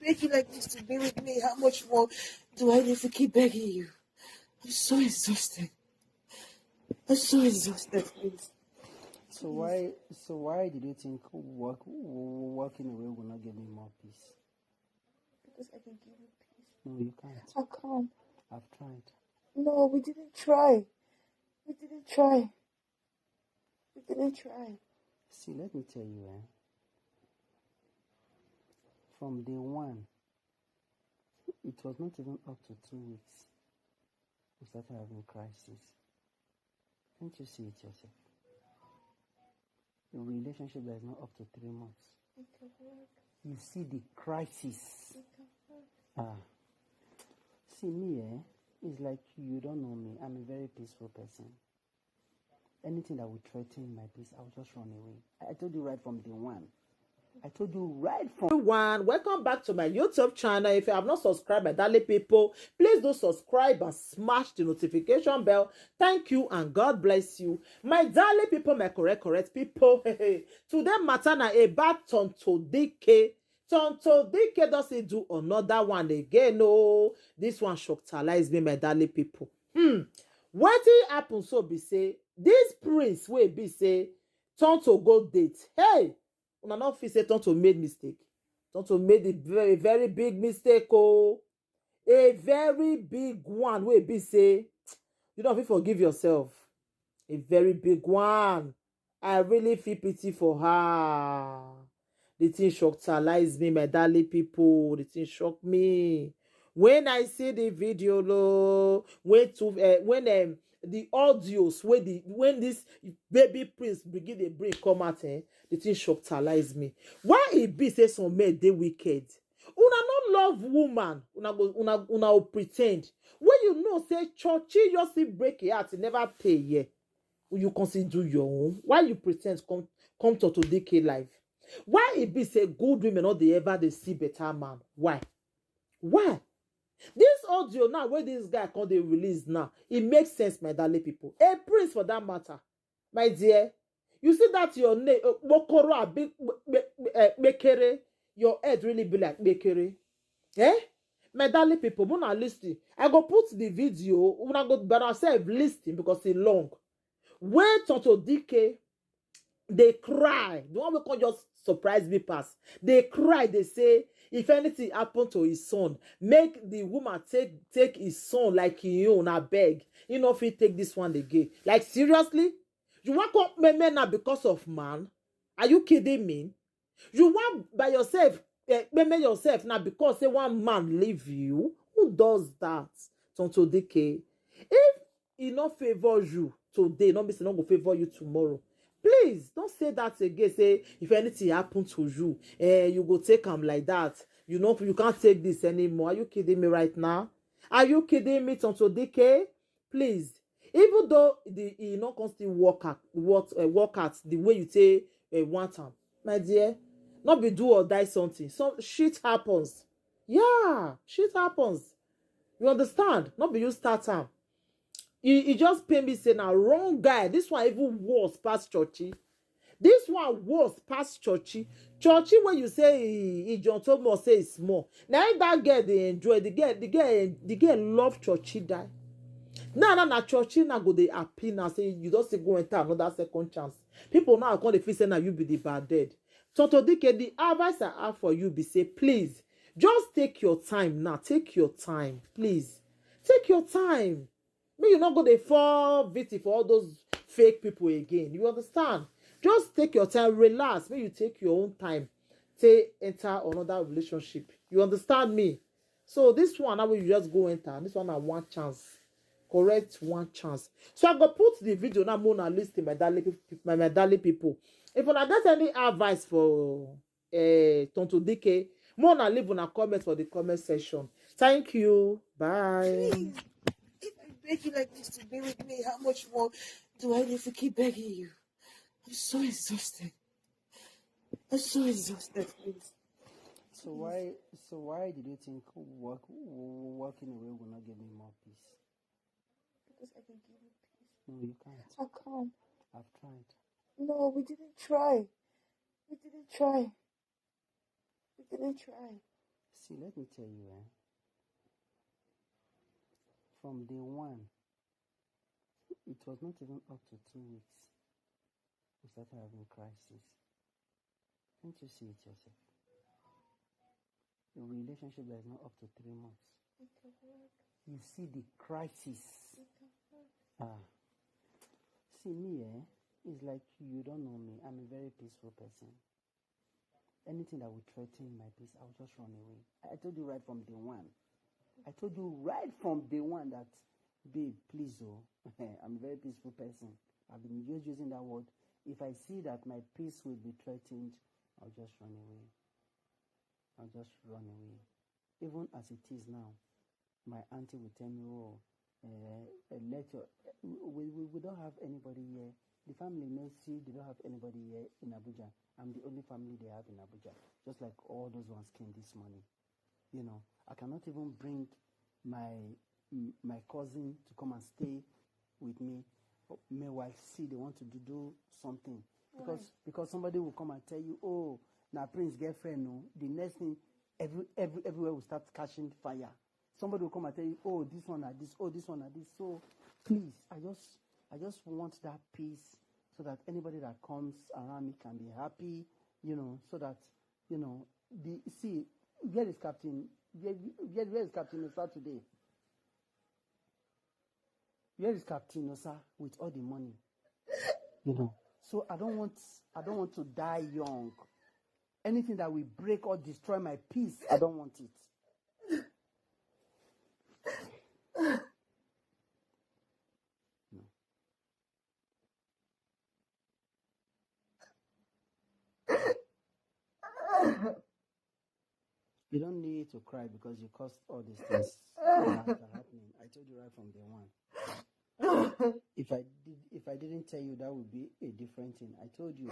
beg you like this to be with me, how much more do I need to keep begging you? I'm so exhausted. I'm so exhausted, please. So why did you think walking away will not give me more peace? Because I can give you peace. No, you can't. I can't. I've tried. No, we didn't try. We didn't try. We didn't try. See, let me tell you, from day one, it was not even up to 2 weeks. We started having crisis. Can't you see it yourself? A relationship that is not up to 3 months. It can work. You see the crisis. It can work. See me, it's like you don't know me. I'm a very peaceful person. Anything that would threaten my peace, I'll just run away. I told you right from day one. Everyone, welcome back to my YouTube channel. If you have not subscribed, my darling people, please do subscribe and smash the notification bell. Thank you and God bless you. My darling people, my correct people. Today matter na about Tonto Dikeh. Tonto Dikeh doesn't do another one again. No, this one shockalize me, my darling people. What happen so be say this prince will be say Tonto go date. Hey, una not feel say Tonto made mistake. Tonto made a very, very big mistake. Oh, a very big one. Will be say you don't feel forgive yourself. A very big one. I really feel pity for her. The thing shockalize me, my darling people. The thing shocked me. When I see the video, when the audios, when this baby prince begin the bring come out, the thing shockalize me. Why it be say some men they wicked? Una not love woman, una pretend. When you know say churchy just see break your heart, never pay yeah. You consider your own. Why you pretend come to Dikeh life? Why it be say good women not they ever they see better man? Why? Why? This audio now, where this guy called they release now, it makes sense, my darling people. A prince for that matter, my dear. You see that your name, Bokoro, big Bekere, your head really be like Bekere. Eh? My darling people, when I listen, I go put the video, when I go by myself listening because it's long. When Tonto Dikeh, they cry. The one we can just surprise me pass. They cry, they say, if anything happen to his son, make the woman take his son like his own, I beg. You know if he take this one again. Like seriously? You want to come men now because of man? Are you kidding me? You want by yourself, men yourself now because say one man leave you? Who does that? Tonto Dikeh. If he not favor you today, not be not go favor you tomorrow. Please don't say that again. Say if anything happen to you, you go take him like that. You know you can't take this anymore. Are you kidding me right now? Are you kidding me, Tonto Dikeh? Please, even though he not constantly work at the way you say want him, my dear, not be do or die something. Some shit happens. Yeah, shit happens. You understand? Not be you start him. He just pay me say now wrong guy. This one even worse past churchy. This one worse past churchy. Churchy when you say he John Thomas say it's small. Now that girl they enjoy the girl love churchy die. Now churchy now go they happy now say you don't say go enter another second chance. People now come they feel say now you be the bad dead. Tonto Dikeh, the advice I have for you be say please just take your time now. Take your time, please. Take your time. May you not go dey fall victim for all those fake people again. You understand? Just take your time, relax. May you take your own time to enter another relationship. You understand me? So this one, now you just go enter. This one, I one chance. Correct one chance. So I go put the video now more on list my darling people. If you get any advice for Tonto Dikeh, more on leave on a comment for the comment section. Thank you. Bye. Please. If I beg you like this to be with me, how much more do I need to keep begging you? I'm so exhausted. I'm so exhausted, please. So why did you think walking away will not give me more peace? Because I can give you peace. No, you can't. I can't. I've tried. No, we didn't try. We didn't try. We didn't try. See, let me tell you, from day one, it was not even up to 2 weeks. We started having crisis. Can't you see it yourself? A relationship that is not up to 3 months. You see the crisis. See me, it's like you don't know me. I'm a very peaceful person. Anything that would threaten my peace, I'll just run away. I told you right from day one. I told you right from day one that, babe, please, I'm a very peaceful person. I've been just using that word. If I see that my peace will be threatened, I'll just run away. I'll just run away. Even as it is now, my auntie will tell me, we don't have anybody here. The family Messi, they don't have anybody here in Abuja. I'm the only family they have in Abuja. Just like all those ones came this morning. You know, I cannot even bring my cousin to come and stay with me. Meanwhile, see, they want to do something. Because somebody will come and tell you, oh, now Prince girlfriend, no. The next thing, everywhere will start catching fire. Somebody will come and tell you, oh, this one or this, oh, this one or this. So, please, I just want that peace so that anybody that comes around me can be happy, so that, where is Captain? Where is Captain Osa today? Where is Captain Osa with all the money? So I don't want to die young. Anything that will break or destroy my peace, I don't want it. You don't need to cry because you caused all these things that are happening. I told you right from day one. If I didn't tell you, that would be a different thing. I told you.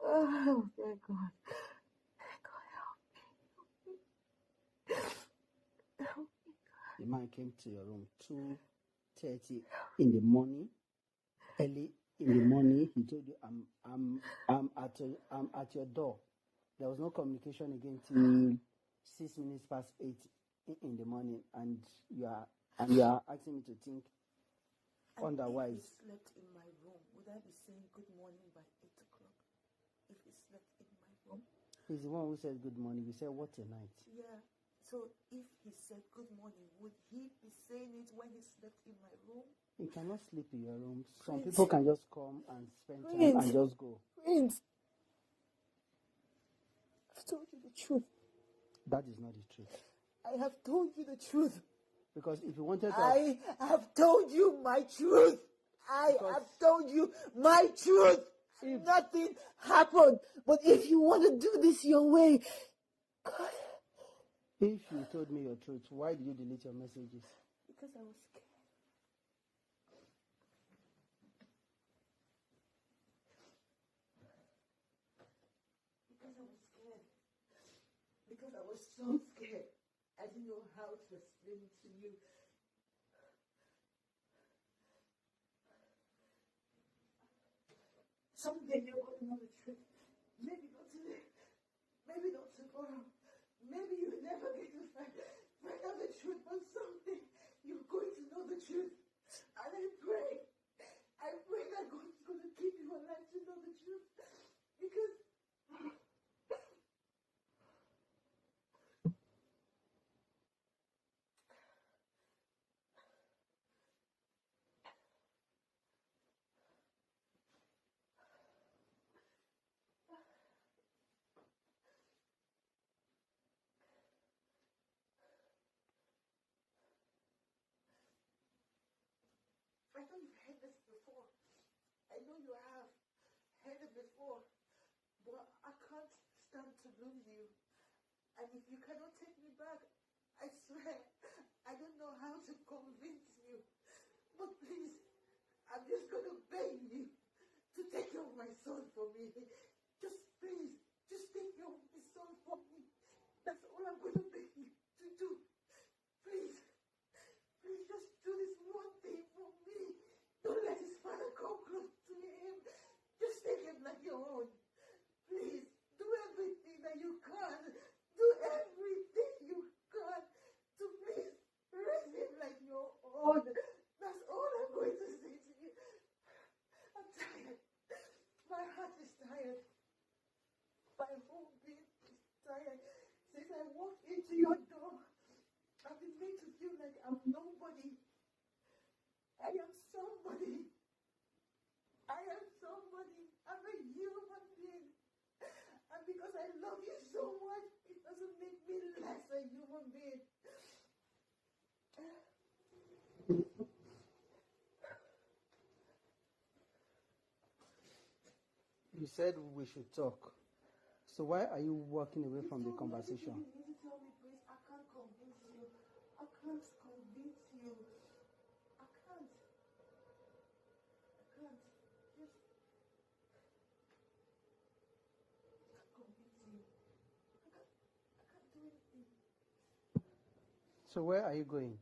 Oh, thank God. The man came to your room 2:30 in the morning. Early in the morning, he told you, I'm at your door. There was no communication again till 6 minutes past 8 in the morning, and you are asking me to think otherwise. If he slept in my room, would I be saying good morning by 8 o'clock? If he slept in my room? He's the one who said good morning. We said, what a night. Yeah. So if he said good morning, would he be saying it when he slept in my room? You cannot sleep in your room. Some Prince. people can just come and spend time and just go. Prince, I've told you the truth. That is not the truth. I have told you the truth. Because if you wanted to... I have told you my truth. I have told you my truth. Nothing happened. But if you want to do this your way, God. If you told me your truth, why did you delete your messages? Because I was scared. Because I was so scared. I didn't know how to explain it to you. Someday you're going to know the truth. Maybe not today. Maybe not tomorrow. Maybe you never get to find out the truth, but someday you're going to know the truth. And I pray that God is going to keep you alive to know the truth. Because I know you've heard this before. I know you have heard it before. But I can't stand to lose you. And if you cannot take me back, I swear, I don't know how to convince you. But please, I'm just going to beg you to take care of my son for me. Just please, just take care own. Please, do everything that you can. Do everything you can to please raise him like your own. That's all I'm going to say to you. I'm tired. My heart is tired. My whole being is tired. Since I walked into your door, I've been made to feel like I'm nobody. I am somebody. I am somebody. I'm a human being. And because I love you so much, it doesn't make me less a human being. You said we should talk. So why are you walking away from the conversation? You need to tell me, please. I can't convince you. I can't convince you. I can't. I can't. Just convince you. I can't do anything. So where are you going?